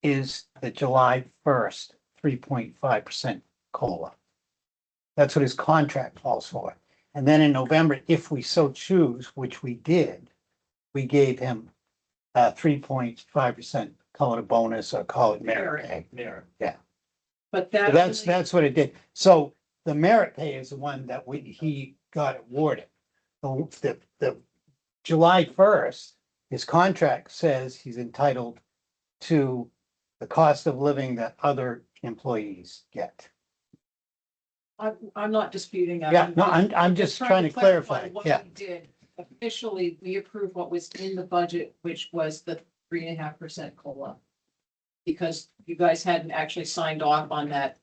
is the July 1st, 3.5% COLA. That's what his contract calls for. And then in November, if we so choose, which we did, we gave him 3.5% call it a bonus or call it merit pay. Yeah. But So that. that's what it did. So the merit pay is the one that he got awarded. The July 1st his contract says he's entitled to the cost of living that other employees get. I'm not disputing that. Yeah, no, I'm just trying to clarify, What yeah. we did. Officially, we approved what was in the budget, which was the 3.5% COLA. Because you guys hadn't actually signed off on that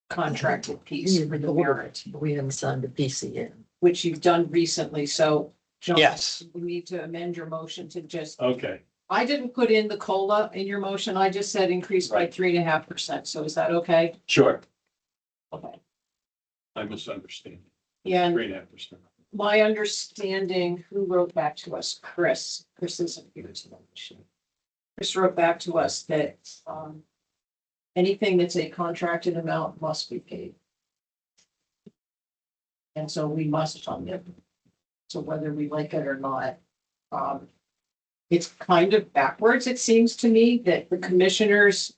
contracted piece for the merit, We haven't signed the PCN. which you've done recently, so. John, Yes. we need to amend your motion to just, Okay, I didn't put in the COLA in your motion, I just said increase by Right. 3.5%, so is that okay? sure. Okay. I misunderstand. And 3.5%. my understanding, who wrote back to us? Chris. Chris isn't here tonight. Chris wrote back to us that anything that's a contracted amount must be paid. And so we must fund it. So whether we like it or not, it's kind of backwards, it seems to me, that the commissioners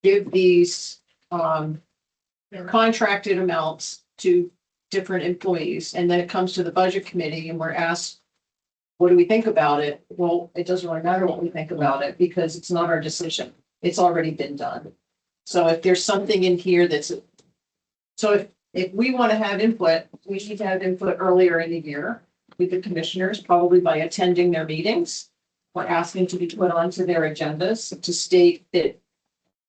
give these contracted amounts to different employees, and then it comes to the budget committee and we're asked, what do we think about it? Well, it doesn't really matter what we think about it because it's not our decision. It's already been done. So if there's something in here so if we want to have input, we need to have input earlier in the year with the commissioners, probably by attending their meetings. We're asking to be put onto their agendas to state that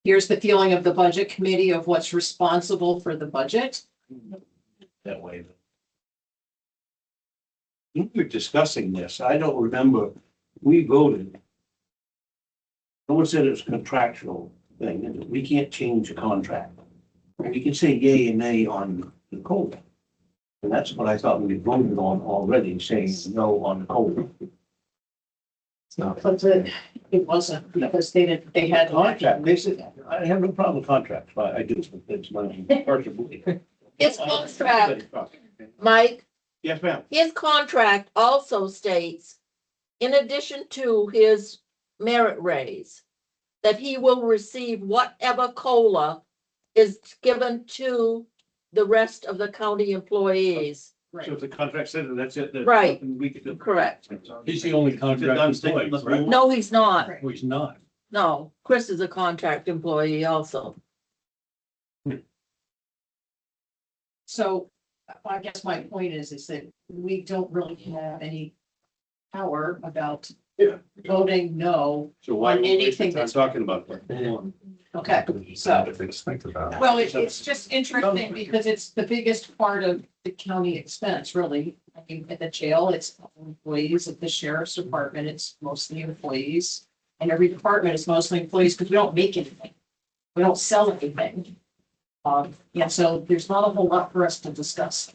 here's the feeling of the budget committee of what's responsible for the budget. That way. We were discussing this. I don't remember. We voted. Someone said it was contractual thing, and we can't change the contract. We can say yay and nay on the COLA. And that's what I thought we voted on already, saying no on the COLA. But it wasn't because they had. Contract, they said, I have no problem with contracts, but I do, it's my personal belief. His contract, Mike, Yes, ma'am. his contract also states, in addition to his merit raise, that he will receive whatever COLA is given to the rest of the county employees. So if the contract says that, that's it. Right. We could do. Correct. He's the only contract employee, correct? No, he's not. Oh, he's not. No, Chris is a contract employee also. So I guess my point is that we don't really have any power about Yeah. voting no. So why are we Anything wasting time that's- talking about that? Okay, so, well, it's just interesting because it's the biggest part of the county expense, really. I mean, at the jail, it's employees. At the sheriff's department, it's mostly employees. And every department is mostly employees because we don't make anything. We don't sell anything. Yeah, so there's not a whole lot for us to discuss.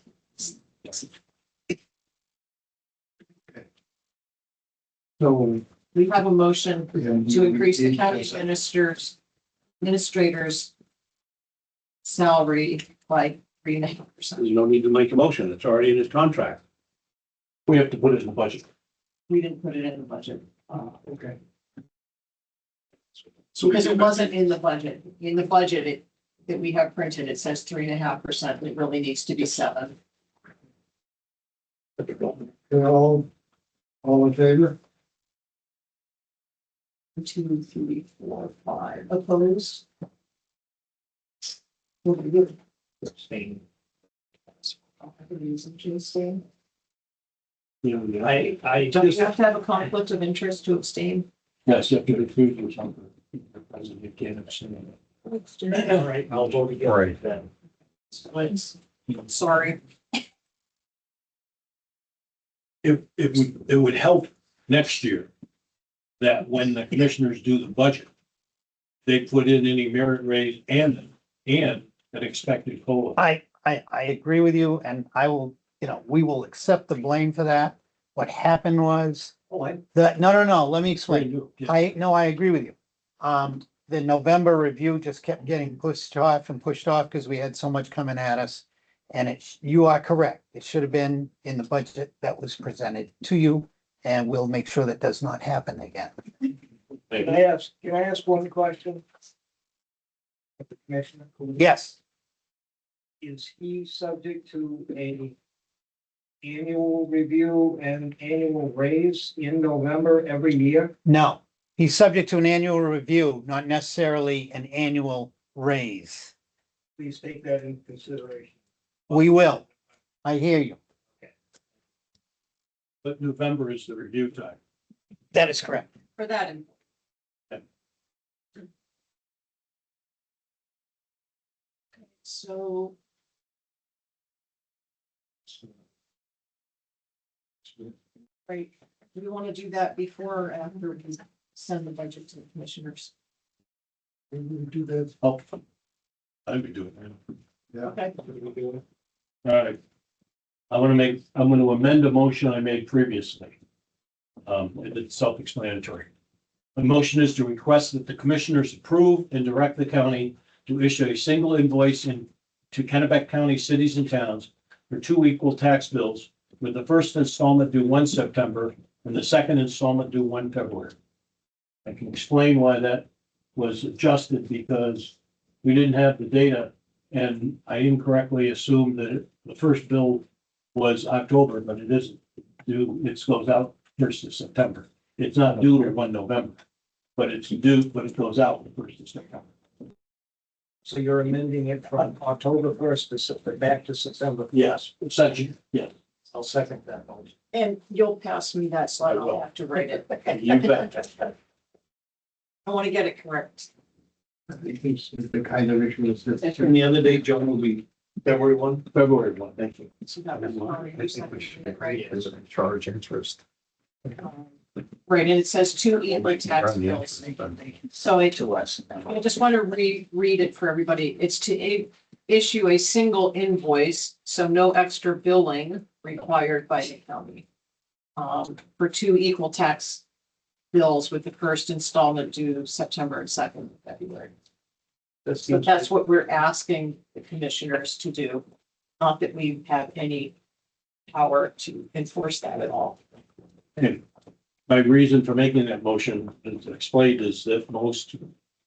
So. We have a motion to increase the county administrator's salary by 3.5%. There's no need to make a motion. It's already in his contract. We have to put it in the budget. We didn't put it in the budget. Okay. Because it wasn't in the budget. In the budget, that we have printed, it says 3.5%. It really needs to be 7%. All in favor? 2, 3, 4, 5. Opposed? Abstain. Abstain. I Don't you have to have a conflict of interest to abstain? Yes, you have to recuse or something. The president can't abstain. All right, I'll vote again. Right then. Sorry. It would help next year that when the commissioners do the budget, they put in any merit raise and an expected COLA. I agree with you and I will, we will accept the blame for that. What happened was no, let me explain. I agree with you. The November review just kept getting pushed off because we had so much coming at us. And you are correct. It should have been in the budget that was presented to you. And we'll make sure that does not happen again. Thank Can you. I ask one question? Commissioner, Yes, is he subject to annual review and annual raise in November every year? No, he's subject to an annual review, not necessarily an annual raise. Please take that into consideration. We will. I hear you. But November is the review time. That is correct. For that. So. Right, do we want to do that before or after we send the budget to the commissioners? We do that. Oh, I'd be doing that. Okay, All right. I'm going to amend a motion I made previously. It's self-explanatory. The motion is to request that the commissioners approve and direct the county to issue a single invoice to Kennebec County cities and towns for 2 equal tax bills, with the first installment due 1 September and the second installment due 1 February. I can explain why that was adjusted, because we didn't have the data and I incorrectly assumed that the first bill was October, but it isn't due. It goes out 1st of September. It's not due to 1 November, but it's due, but it goes out the 1st of September. So you're amending it from October 1st to back to September. Yes, essentially, yes. I'll second that motion. and you'll pass me that slide, I will. I'll have to write it. You bet. I want to get it correct. I think it's the kind of issue is that. And the other day, John, will be February 1? February 1, thank you. So that was already right. Charge interest. Right, and it says 2 equal tax bills. So it, To us. I just want to read it for everybody. It's to issue a single invoice, so no extra billing required by the county. For 2 equal tax bills with the first installment due September and 2nd of February. So that's what we're asking the commissioners to do. Not that we have any power to enforce that at all. And my reason for making that motion, as explained, is that most,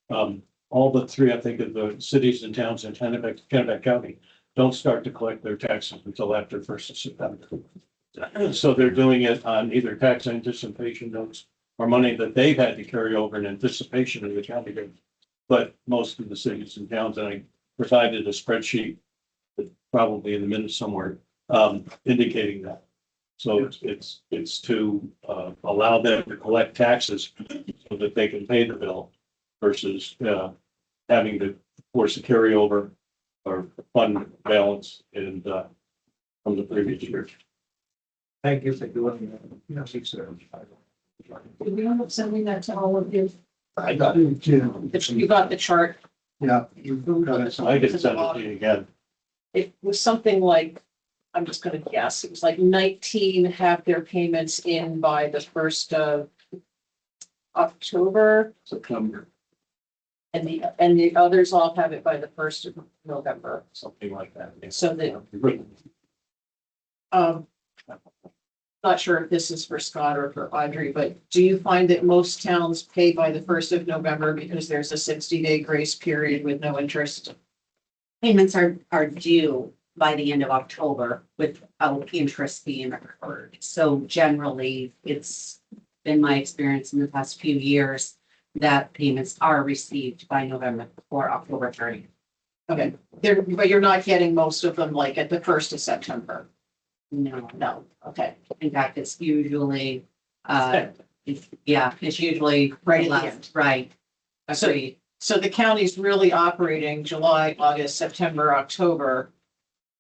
all but 3, I think, of the cities and towns in Kennebec County don't start to collect their taxes until after 1st of September. So they're doing it on either tax anticipation notes or money that they've had to carry over in anticipation of the county. But most of the cities and towns, and I provided a spreadsheet, probably in the minutes somewhere, indicating that. So it's to allow them to collect taxes so that they can pay the bill versus having to force a carryover or fund balance and from the previous year. Thank you for doing that. Yes, sir. Did we end up sending that to all of you? I got it, yeah. You got the chart. Yeah. I can send it to you again. It was something like, I'm just gonna guess, it was like 19 have their payments in by the 1st of October, September, and the others all have it by the 1st of November. something like that. So that, not sure if this is for Scott or for Audrey, but do you find that most towns pay by the 1st of November because there's a 60-day grace period with no interest? Payments are due by the end of October without interest being accrued. So generally, it's been my experience in the past few years that payments are received by November or October 30th. Okay, but you're not getting most of them like at the 1st of September? No, okay. In fact, it's usually, it's usually Right at the end. Right. Agreed. So the county's really operating July, August, September, October,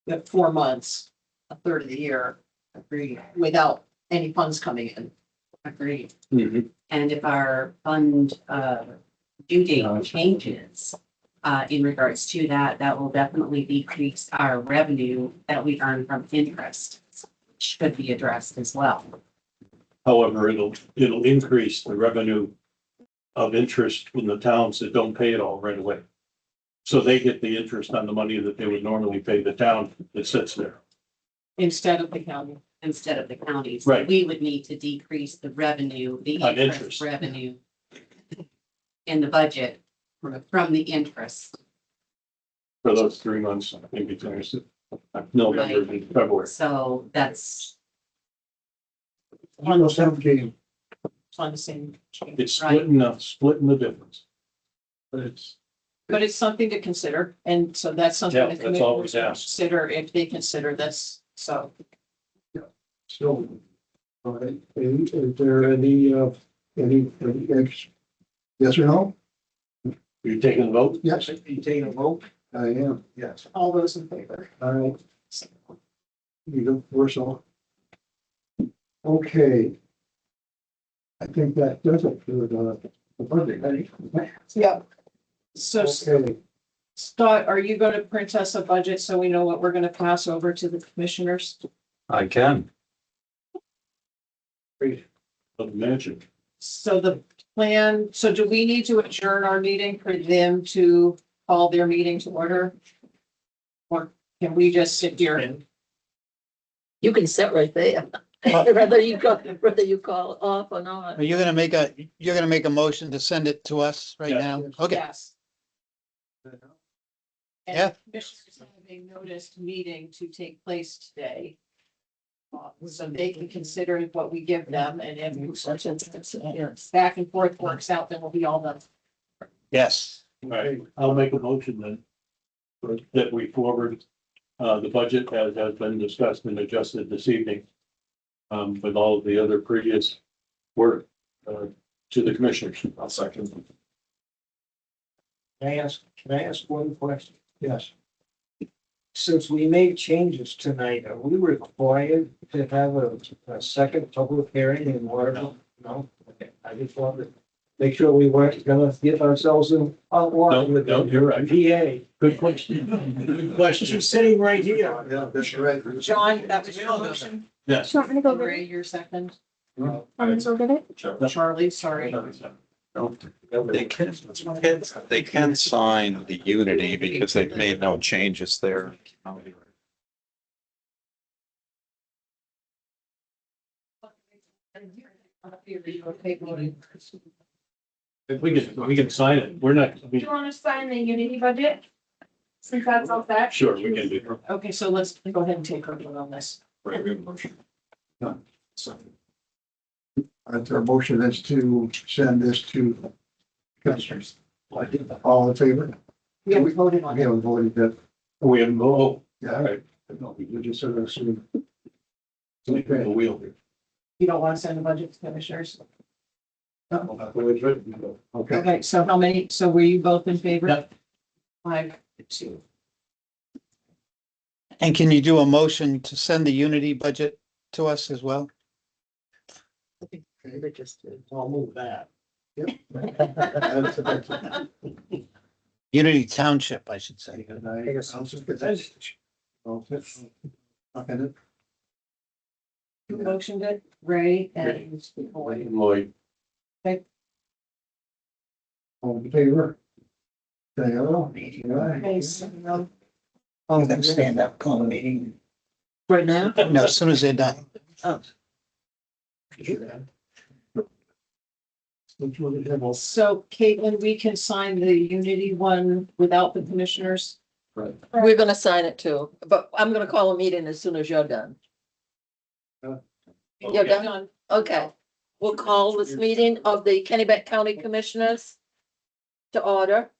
the 4 months, a third of the year, Agreed. without any funds coming in. Agreed. Mhm. And if our fund due date changes in regards to that, that will definitely decrease our revenue that we earn from interest. Should be addressed as well. However, it'll increase the revenue of interest in the towns that don't pay it all right away. So they get the interest on the money that they would normally pay the town that sits there. Instead of the county. Instead of the counties. Right. We would need to decrease the revenue, the On interest interest. revenue in the budget from the interest. For those 3 months, I think it's interesting. November and February. So that's, On the 17th. On the same. It's splitting the difference. But it's, But it's something to consider, and so that's something Yeah, the that's commission always will asked. consider if they consider this, so. So, all right, is there any, yes or no? you're taking a vote? Yes, You taking a vote? I am. Yes. All those in favor? All right. You go first, so. Okay. I think that does it for the budget, right? Yeah. So Okay, Scott, are you gonna print us a budget so we know what we're gonna pass over to the commissioners? I can. Imagine. So the plan, so do we need to adjourn our meeting for them to call their meeting to order? Or can we just sit here? You can sit right there. Whether you call off or not. Are you gonna make a motion to send it to us right Yeah. now? Okay, Yes. And Yeah. the commissioners have a noticed meeting to take place today. So they can consider what we give them, and if back and forth works out, then we'll be all done. yes. All right, I'll make a motion then. That we forward, the budget as has been discussed and adjusted this evening. With all of the other previous work, to the commissioners. I'll second. Can I ask one question? yes. Since we made changes tonight, are we required to have a second public hearing in order? No? Okay, I just wanted to make sure we weren't gonna get ourselves in hot water with No, the you're right. PA. Good question. Good question. She's sitting right here. Yeah, that's right. John, that was your motion. Yes. Do you want me to go get Ray, it? your second. Want me to go get it? Charlie, sorry. They can sign the unity because they've made no changes there. We can sign it. We're not, Do you want to sign the Unity budget? Since that's all set? sure, we can do. Okay, so let's go ahead and take our vote on this. Right, we have a motion. Done. Second. Our motion is to send this to commissioners. All in favor? We haven't voted on We it. haven't voted yet. We have, oh, Yeah, all right. no, we just sort of assume. The wheel here. You don't want to send the budget to commissioners? Okay, Okay, so how many, so were you both in favor? Yep. 5-2. And can you do a motion to send the Unity budget to us as well? I'll move that. Unity Township, I should say. Who motioned it? Ray and Boyd. Lloyd. All in favor? Say aye. Okay, so, I'm gonna stand up, call the meeting. Right now? No, as soon as they're done. so Caitlin, we can sign the Unity one without the commissioners? We're gonna sign it too, but I'm gonna call a meeting as soon as you're done. You're done? Okay. We'll call this meeting of the Kennebec County Commissioners to order.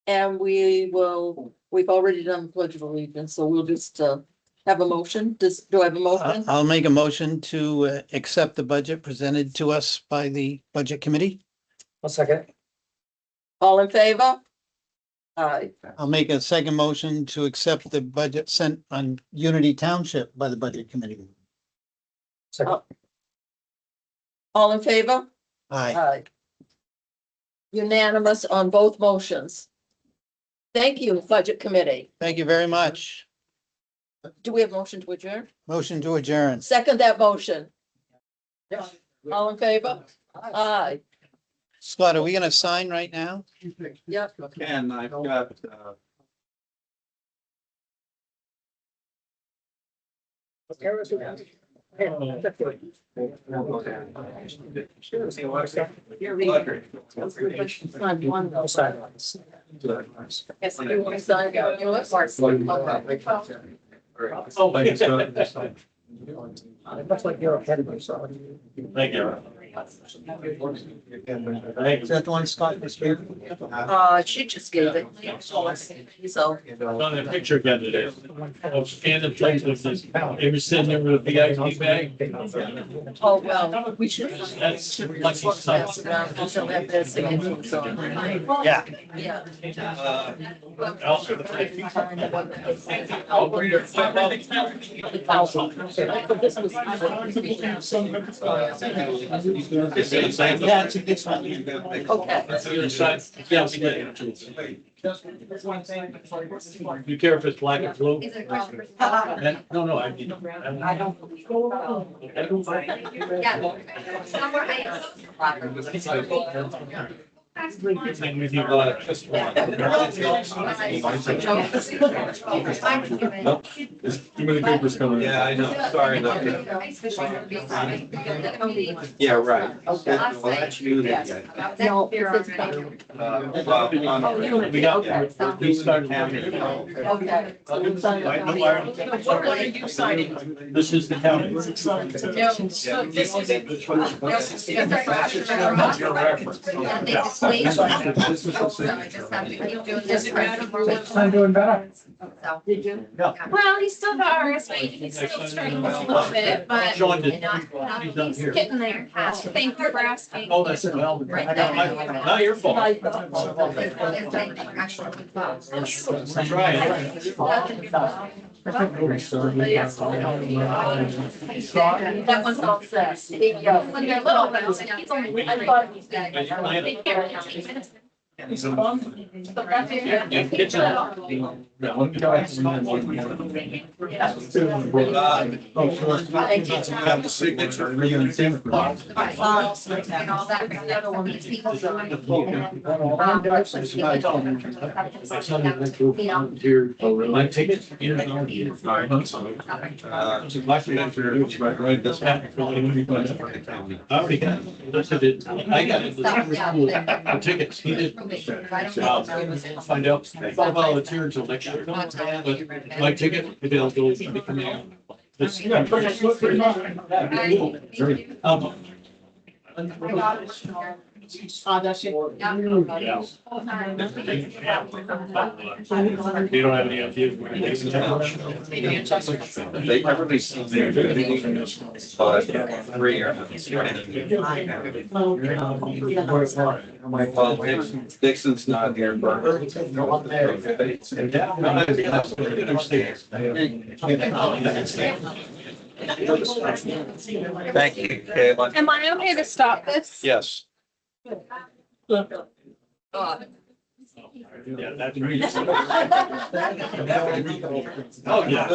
And we've already done the Pledge of Allegiance, so we'll just have a motion. Do I have a motion? I'll make a motion to accept the budget presented to us by the Budget Committee. I'll second. All in favor? Aye. I'll make a second motion to accept the budget sent on Unity Township by the Budget Committee. All in favor? Aye. Aye. Unanimous on both motions. Thank you, Budget Committee. Thank you very much. Do we have motion to adjourn? Motion to adjourn. Second that motion. All in favor? Aye. Scott, are we gonna sign right now? Yep. And I've got, Yes, you want to sign yours? Oh, I guess, this time. Looks like you're ahead of yourself. Thank you. Is that the one Scott was here? She just gave it. So. On the picture again today. Of Shannon Franklin, they were sitting there with a big IT bag. Oh, well, we should. That's lucky son. She'll have their signatures on. Yeah. Yeah. This was. Yeah, it's a good one. Okay. Yeah, we did. You care if it's black and blue? No, I mean. I don't believe. And we need, just one. Give me the papers coming. Yeah, I know, sorry. Yeah, right. Okay. Well, that's new then, yeah. No, it's fine. We got, we started having. Okay. What are you signing? This is the county. Your reference. I'm doing better. Did you? Well, he's still got RSV, he's still struggling a little bit, but John did. not- He's not he's here. getting there. Thank you for asking. Oh, that's well. Not your fault. That one's all set. When they're little, but he's only. I thought he said. Take care of him. And kitchen. Have the signature. Here, my ticket. My signature, right, that's happening. I already got it. I said it. I got it. The tickets, he did. Find out, I'll volunteer until next year. But my ticket, availability should be coming out. This. That's it. You don't have any idea. They never seen their, but 3 or. Well, Dixon's not here, but. Thank you, Kayla. Am I okay to stop this? Yes. Yeah, that's right. Oh, yeah.